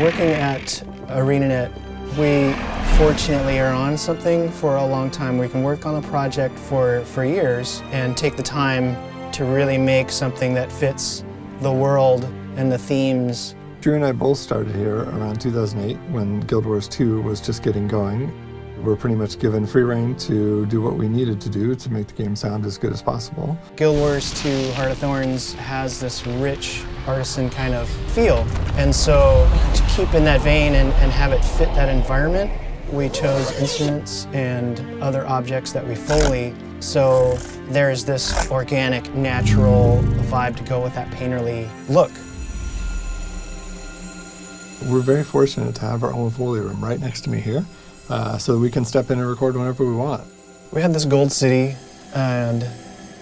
Working at ArenaNet, we fortunately are on something for a long time. We can work on a project for years and take the time to really make something that fits the world and the themes. Drew and I both started here around 2008 when Guild Wars 2 was just getting going. We're pretty much given free rein to do what we needed to do to make the game sound as good as possible. Guild Wars 2 Heart of Thorns has this rich artisan kind of feel. And so to keep in that vein and have it fit that environment, we chose instruments and other objects that we Foley. So there's this organic, natural vibe to go with that painterly look. We're very fortunate to have our own Foley room right next to me here, so that we can step in and record whenever we want. We had this gold city, and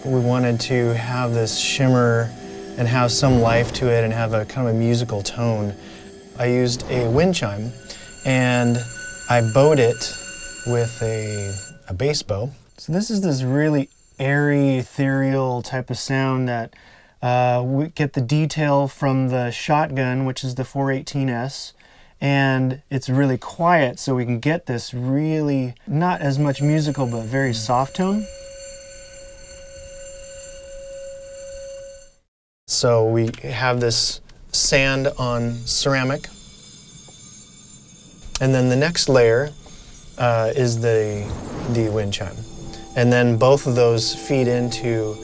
we wanted to have this shimmer and have some life to it and have a kind of a musical tone. I used a wind chime, and I bowed it with a bass bow. So this is this really airy, ethereal type of sound that we get the detail from the shotgun, which is the 418S, and it's really quiet, so we can get this really, not as much musical, but very soft tone. So we have this sand on ceramic, and then the next layer is the wind chime. And then both of those feed into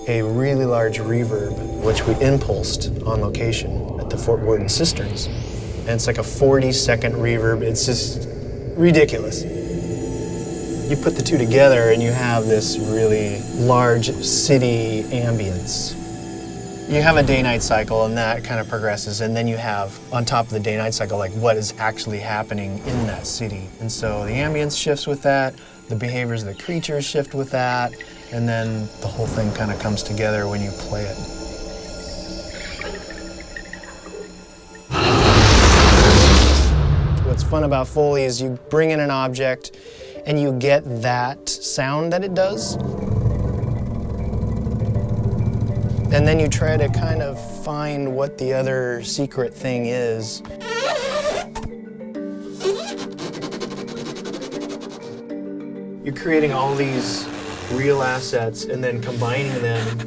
a really large reverb, which we impulsed on location at the Fort Worden Cisterns. And it's like a 40-second reverb. It's just ridiculous. You put the two together and you have this really large city ambience. You have a day-night cycle and that kind of progresses, and then you have, on top of the day-night cycle, like what is actually happening in that city. And so the ambience shifts with that, the behaviors of the creatures shift with that, and then the whole thing kind of comes together when you play it. What's fun about Foley is you bring in an object and you get that sound that it does. And then you try to kind of find what the other secret thing is. You're creating all these real assets and then combining them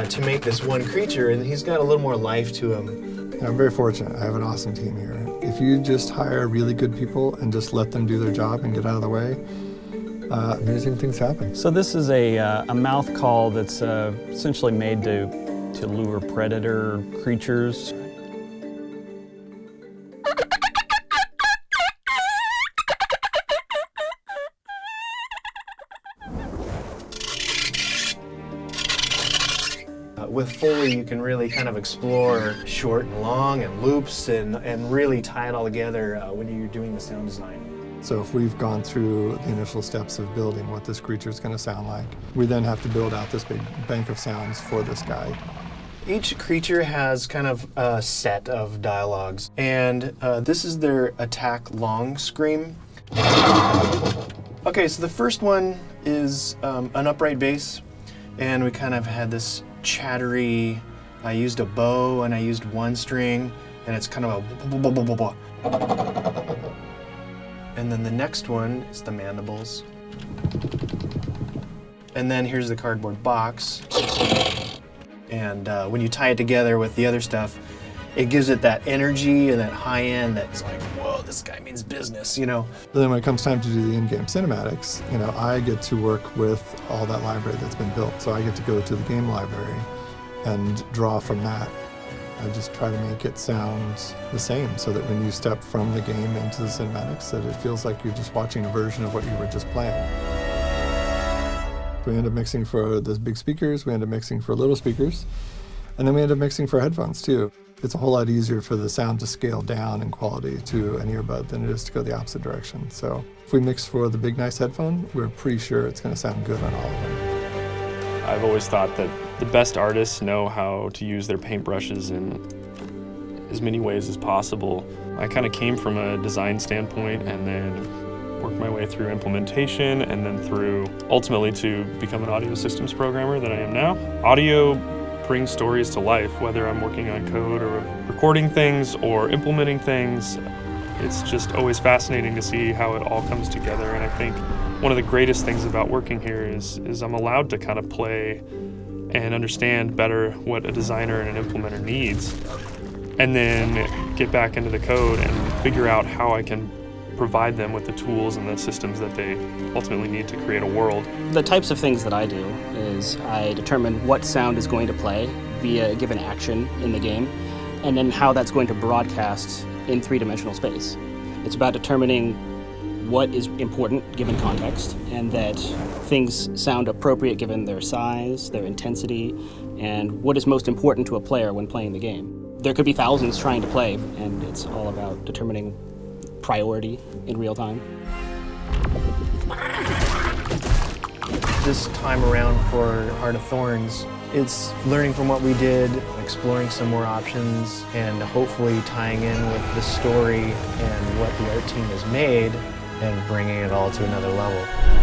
to make this one creature, and he's got a little more life to him. I'm very fortunate. I have an awesome team here. If you just hire really good people and just let them do their job and get out of the way, amazing things happen. So this is a mouth call that's essentially made to lure predator creatures. With Foley, you can really kind of explore short and long and loops and really tie it all together when you're doing the sound design. So if we've gone through the initial steps of building what this creature is going to sound like, we then have to build out this big bank of sounds for this guy. Each creature has kind of a set of dialogues, and this is their attack long scream. Okay, so the first one is an upright bass, and we kind of had this chattery, I used a bow and I used one string, and it's kind of a and then the next one is the mandibles. And then here's the cardboard box. And when you tie it together with the other stuff, it gives it that energy and that high end that's like, whoa, this guy means business, you know? But then when it comes time to do the in-game cinematics, you know, I get to work with all that library that's been built. So I get to go to the game library and draw from that. I just try to make it sound the same so that when you step from the game into the cinematics, that it feels like you're just watching a version of what you were just playing. We end up mixing for the big speakers, we end up mixing for little speakers, and then we end up mixing for headphones too. It's a whole lot easier for the sound to scale down in quality to an earbud than it is to go the opposite direction. So if we mix for the big nice headphone, we're pretty sure it's going to sound good on all of them. I've always thought that the best artists know how to use their paintbrushes in as many ways as possible. I kind of came from a design standpoint and then worked my way through implementation and then through ultimately to become an audio systems programmer that I am now. Audio bring stories to life, whether I'm working on code or recording things or implementing things. It's just always fascinating to see how it all comes together. And I think one of the greatest things about working here is I'm allowed to kind of play and understand better what a designer and an implementer needs, and then get back into the code and figure out how I can provide them with the tools and the systems that they ultimately need to create a world. The types of things that I do is I determine what sound is going to play via a given action in the game, and then how that's going to broadcast in three-dimensional space. It's about determining what is important given context, and that things sound appropriate given their size, their intensity, and what is most important to a player when playing the game. There could be thousands trying to play, and it's all about determining priority in real time. This time around for Heart of Thorns, it's learning from what we did, exploring some more options, and hopefully tying in with the story and what the art team has made and bringing it all to another level.